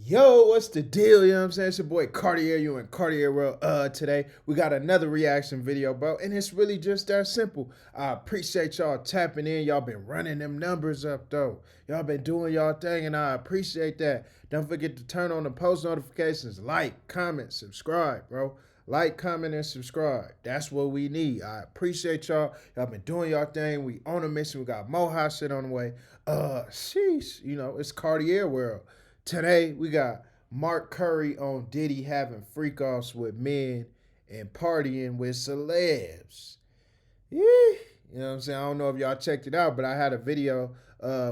Yo, what's the deal? You know what I'm saying? It's your boy Cartier, you in Cartier World. Today we got another reaction video, bro. And it's really just that simple. I appreciate y'all tapping in. Y'all been running them numbers up though. Y'all been doing y'all thing, and I appreciate that. Don't forget to turn on the post notifications, like, comment, subscribe, bro. Like, comment, and subscribe. That's what we need. I appreciate y'all. Y'all been doing y'all thing. We on a mission. We got more hot shit on the way. Sheesh. You know, it's Cartier World. Today we got Mark Curry on Diddy having freak offs with men and partying with celebs. Yeah. You know what I'm saying? I don't know if y'all checked it out, but I had a video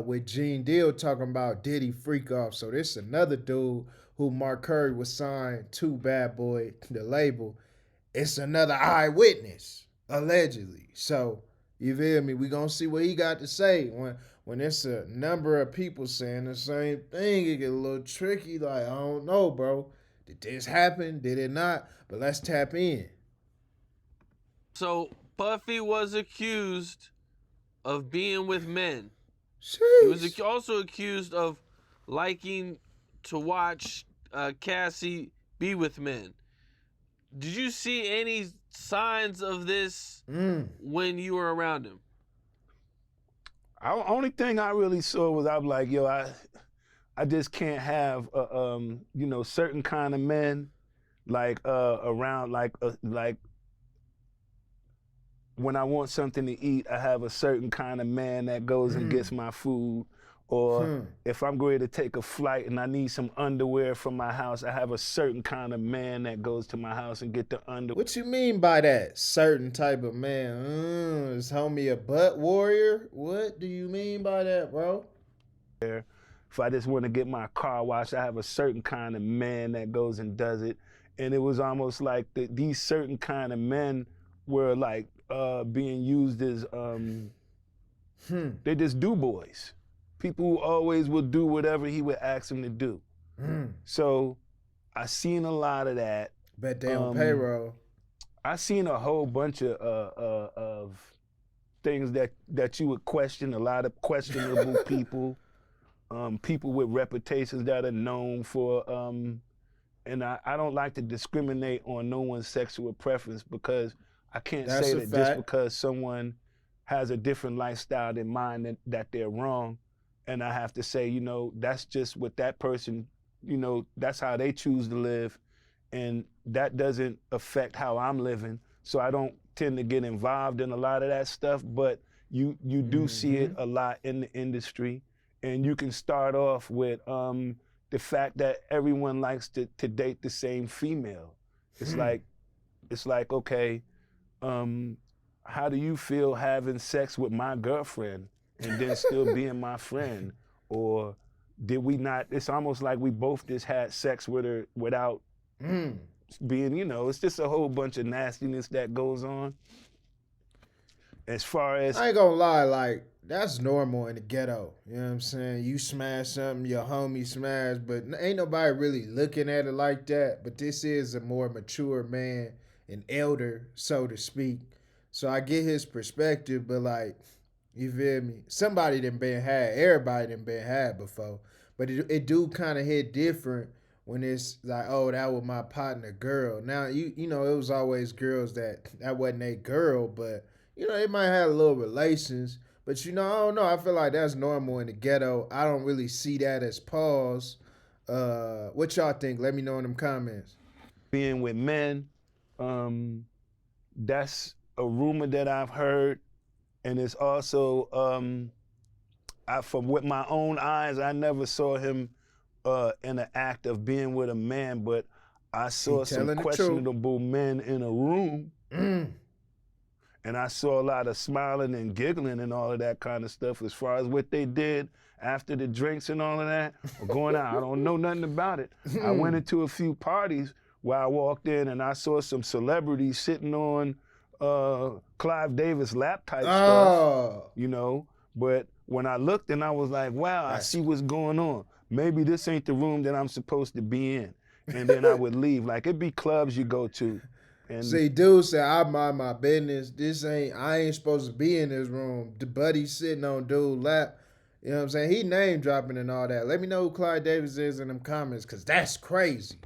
with Gene Deal talking about Diddy freak off. So this is another dude who Mark Curry was signed to Bad Boy, the label. It's another eyewitness, allegedly. So you feel me? We gonna see what he got to say when it's a number of people saying the same thing. It get a little tricky. Like, I don't know, bro. Did this happen? Did it not? But let's tap in. So Puffy was accused of being with men. He was Sheesh. also accused of liking to watch Cassie be with men. Did you see any signs of this when you were around him? Only thing I really saw was I was like, yo, I just can't have certain kind of men like around like when I want something to eat, I have a certain kind of man that goes and gets my food. Or if I'm going to take a flight and I need some underwear from my house, I have a certain kind of man that goes to my house and get the underwear. What you mean by that? Certain type of man? Is homie a butt warrior? What do you mean by that, bro? If I just want to get my car washed, I have a certain kind of man that goes and does it. And it was almost like these certain kind of men were like being used as they just do boys. People who always will do whatever he would ask them to do. So I seen a lot of that. Bet they on payroll. I seen a whole bunch of things that you would question. A lot of questionable people. People with reputations that are known for, and I don't like to discriminate on no one's sexual preference because I can't That's say a that just fact. because someone has a different lifestyle than mine that they're wrong. And I have to say, that's just what that person, that's how they choose to live. And that doesn't affect how I'm living. So I don't tend to get involved in a lot of that stuff, but you do see it a lot in the industry. And you can start off with the fact that everyone likes to date the same female. It's like, okay, how do you feel having sex with my girlfriend and then still being my friend? Or did we not? It's almost like we both just had sex with her without being, it's just a whole bunch of nastiness that goes on. As far as I ain't gonna lie, like, that's normal in the ghetto. You know what I'm saying? You smash something, your homie smash, but ain't nobody really looking at it like that. But this is a more mature man, an elder, so to speak. So I get his perspective, but like, you feel me? Somebody done been had, everybody done been had before. But it do kind of hit different when it's like, oh, that was my partner girl. Now, you know, it was always girls that wasn't a girl, but you know, they might have a little relations, but you know, I don't know. I feel like that's normal in the ghetto. I don't really see that as pause. What y'all think? Let me know in them comments. being with men, that's a rumor that I've heard. And it's also, from with my own eyes, I never saw him in the act of being with a man, but I saw some telling the truth. questionable men in a room. And I saw a lot of smiling and giggling and all of that kind of stuff. As far as what they did after the drinks and all of that, or going out, I don't know nothing about it. I went into a few parties where I walked in and I saw some celebrities sitting on Clive Davis lap type stuff, But when I looked and I was like, wow, I see what's going on. Maybe this ain't the room that I'm supposed to be in. And then I would leave. Like, it'd be clubs you go to. And See, dude said, I mind my business. I ain't supposed to be in this room. The buddy sitting on dude's lap. You know what I'm saying? He name dropping and all that. Let me know who Clyde Davis is in them comments, cause that's crazy.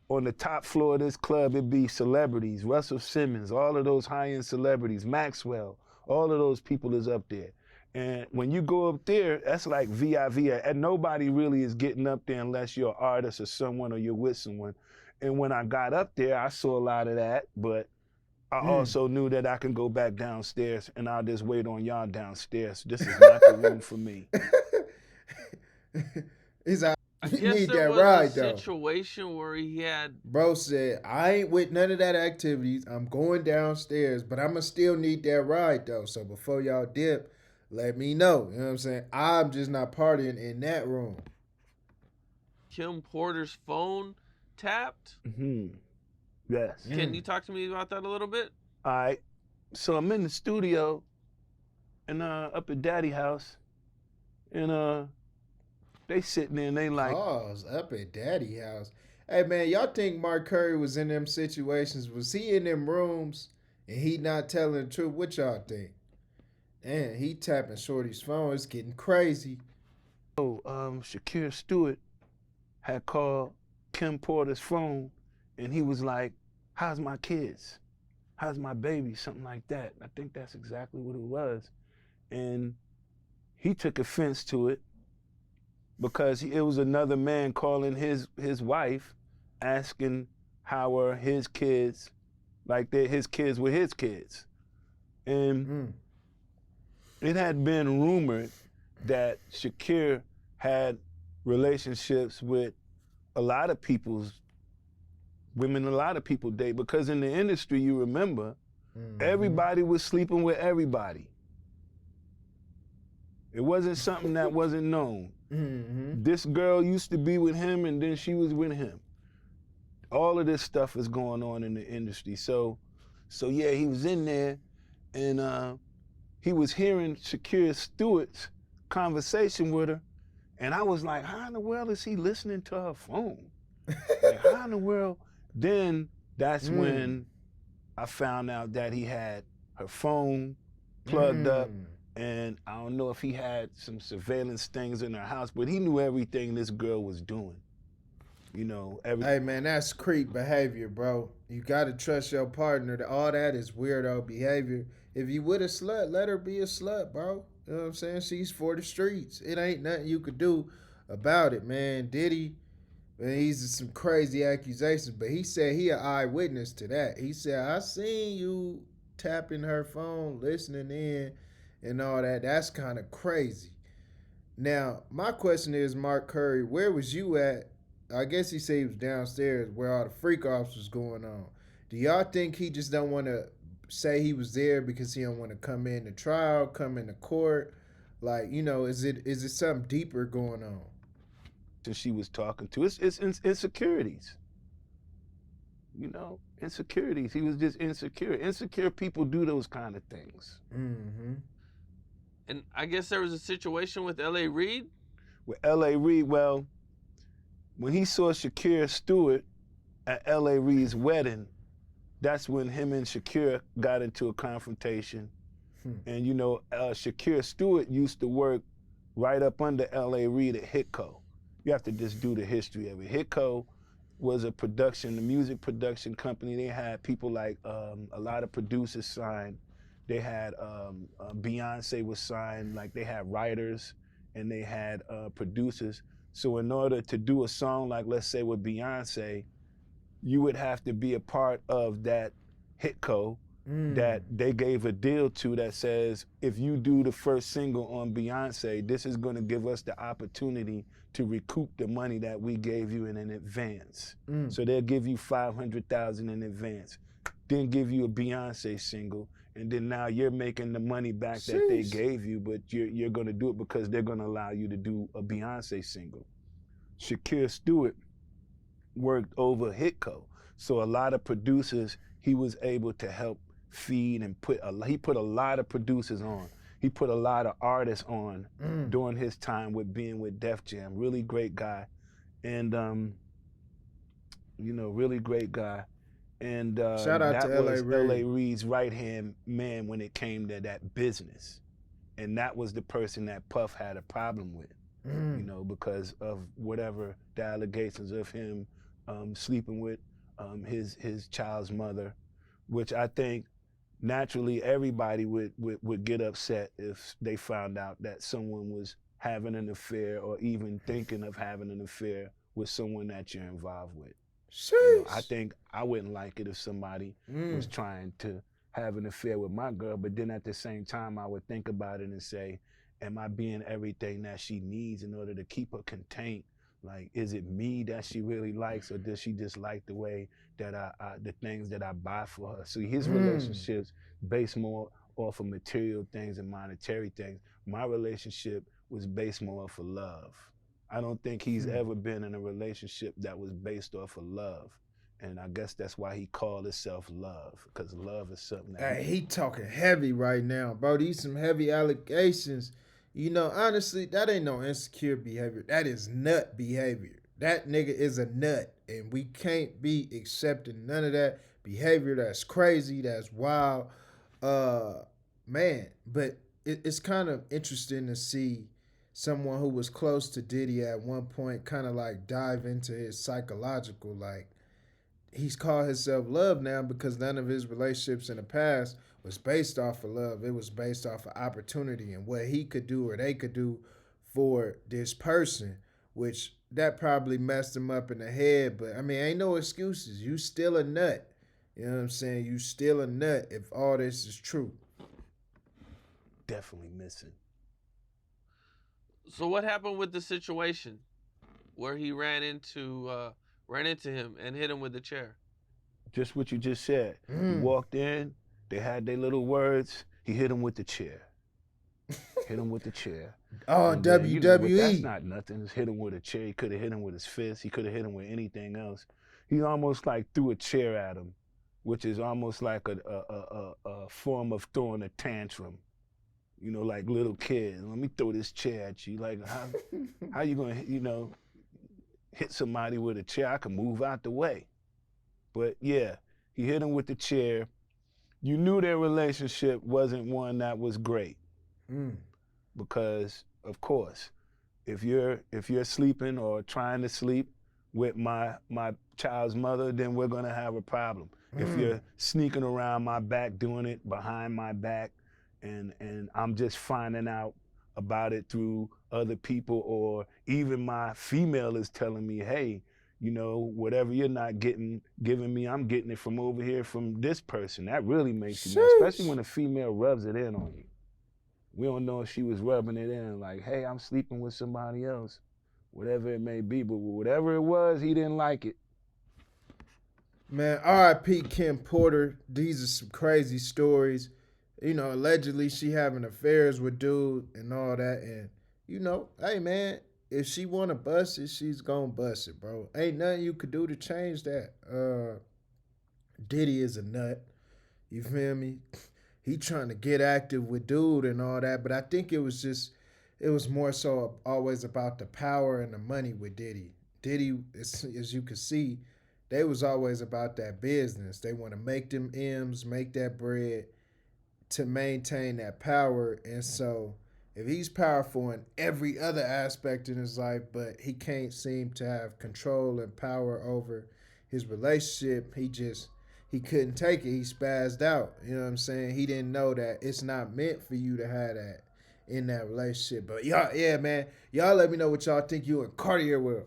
On the top floor of this club, it'd be celebrities, Russell Simmons, all of those high-end celebrities, Maxwell, all of those people is up there. And when you go up there, that's like VIV, and nobody really is getting up there unless you're an artist or someone or you're with someone. And when I got up there, I saw a lot of that, but I also knew that I can go back downstairs and I'll just wait on y'all downstairs. This is not the room for me. He's like, I you guess need there that was ride a though. situation where he had. Bro said, I ain't with none of that activities. I'm going downstairs, but I'ma still need that ride though. So before y'all dip, let me know. You know what I'm saying? I'm just not partying in that room. Kim Porter's phone tapped. Yes. Can you talk to me about that a little bit? All right. So I'm in the studio and up at Daddy house, and they sitting there and they like, Pause up at Daddy house. Hey man, y'all think Mark Curry was in them situations? Was he in them rooms and he not telling the truth? What y'all think? And he tapping Shorty's phone. It's getting crazy. Shakir Stewart had called Kim Porter's phone and he was like, how's my kids? How's my baby? Something like that. I think that's exactly what it was. And he took offense to it because it was another man calling his wife asking how are his kids, like his kids were his kids. And it had been rumored that Shakir had relationships with a lot of people's women, a lot of people date, because in the industry, you remember, everybody was sleeping with everybody. It wasn't something that wasn't known. This girl used to be with him and then she was with him. All of this stuff is going on in the industry. So yeah, he was in there and he was hearing Shakir Stewart's conversation with her. And I was like, how in the world is he listening to her phone? Like, how in the world? Then that's when I found out that he had her phone plugged up, and I don't know if he had some surveillance things in her house, but he knew everything this girl was doing. You know, Hey man, that's creep behavior, bro. You gotta trust your partner. All that is weirdo behavior. If you with a slut, let her be a slut, bro. You know what I'm saying? She's for the streets. It ain't nothing you could do about it, man. Diddy, man, he's some crazy accusations, but he said he an eyewitness to that. He said, I seen you tapping her phone, listening in, and all that. That's kind of crazy. Now, my question is, Mark Curry, where was you at? I guess he said he was downstairs where all the freak offs was going on. Do y'all think he just don't want to say he was there because he don't want to come in the trial, come into court? Like, you know, is it something deeper going on? she was talking to, it's insecurities. You know, insecurities. He was just insecure. Insecure people do those kind of things. And I guess there was a situation with L.A. Reid. With L.A. Reid, well, when he saw Shakir Stewart at L.A. Reid's wedding, that's when him and Shakir got into a confrontation. And you know, Shakir Stewart used to work right up under L.A. Reid at Hitco. You have to just do the history of it. Hitco was a music production company. They had people like a lot of producers signed. They had Beyonce was signed. Like they had writers and they had producers. So in order to do a song like, let's say with Beyonce, you would have to be a part of that Hitco that they gave a deal to that says, if you do the first single on Beyonce, this is going to give us the opportunity to recoup the money that we gave you in advance. So they'll give you $500,000 in advance, then give you a Beyonce single, and then now you're making the money back that they gave you, but you're going to do it because they're going to allow you to do a Beyonce single. Shakir Stewart worked over Hitco, so a lot of producers he was able to help feed and he put a lot of producers on. He put a lot of artists on during his time with being with Def Jam. Really great guy, and you know, really great guy. And Shout out that to L.A. was Reid. L.A. Reid's right-hand man when it came to that business. And that was the person that Puff had a problem with, you know, because of whatever the allegations of him sleeping with his child's mother, which I think naturally everybody would get upset if they found out that someone was having an affair or even thinking of having an affair with someone that you're involved with. You know, I Sheesh. think I wouldn't like it if somebody was trying to have an affair with my girl, but then at the same time, I would think about it and say, am I being everything that she needs in order to keep her contained? Like, is it me that she really likes, or does she just like the way that the things that I buy for her? So his relationships based more off of material things and monetary things. My relationship was based more off of love. I don't think he's ever been in a relationship that was based off of love. And I guess that's why he called himself love, because love is something that Hey, he talking heavy right now, bro. These some heavy allegations. You know, honestly, that ain't no insecure behavior. That is nut behavior. That nigga is a nut, and we can't be accepting none of that behavior. That's crazy. That's wild, uh, man. But it's kind of interesting to see someone who was close to Diddy at one point kind of like dive into his psychological like he's called himself love now because none of his relationships in the past was based off of love. It was based off of opportunity and what he could do or they could do for this person, which that probably messed him up in the head. But I mean, ain't no excuses. You still a nut. You know what I'm saying? You still a nut if all this is true. definitely missing. So what happened with the situation where he ran into him and hit him with the chair? Just what you just said. He walked in, they had their little words. He hit him with the chair. Hit him with the chair. Oh, And then, you know, but that's WWE. not nothing. Just hit him with a chair. He could have hit him with his fist. He could have hit him with anything else. He almost like threw a chair at him, which is almost like a form of throwing a tantrum. You know, like little kids. Let me throw this chair at you. Like how you gonna, you know, hit somebody with a chair? I can move out the way. But yeah, he hit him with the chair. You knew their relationship wasn't one that was great because, of course, if you're sleeping or trying to sleep with my child's mother, then we're gonna have a problem. If you're sneaking around my back, doing it behind my back, and I'm just finding out about it through other people, or even my female is telling me, hey, you know, whatever you're not giving me, I'm getting it from over here from this person. That really makes you mad, especially when a female rubs it in on you. We don't know if she was rubbing it in like, hey, I'm sleeping with somebody else, whatever it may be. But whatever it was, he didn't like it. Man, R.I.P. Kim Porter. These are some crazy stories. You know, allegedly she having affairs with dude and all that. And, you know, hey man, if she wanna bust it, she's gonna bust it, bro. Ain't nothing you could do to change that. Diddy is a nut. You feel me? He trying to get active with dude and all that, but I think it was more so always about the power and the money with Diddy. Diddy, as you can see, they was always about that business. They want to make them M's, make that bread to maintain that power. And so if he's powerful in every other aspect in his life, but he can't seem to have control and power over his relationship, he couldn't take it. He spazzed out. You know what I'm saying? He didn't know that it's not meant for you to have that in that relationship. But y'all, yeah, man, y'all let me know what y'all think you and Cartier will.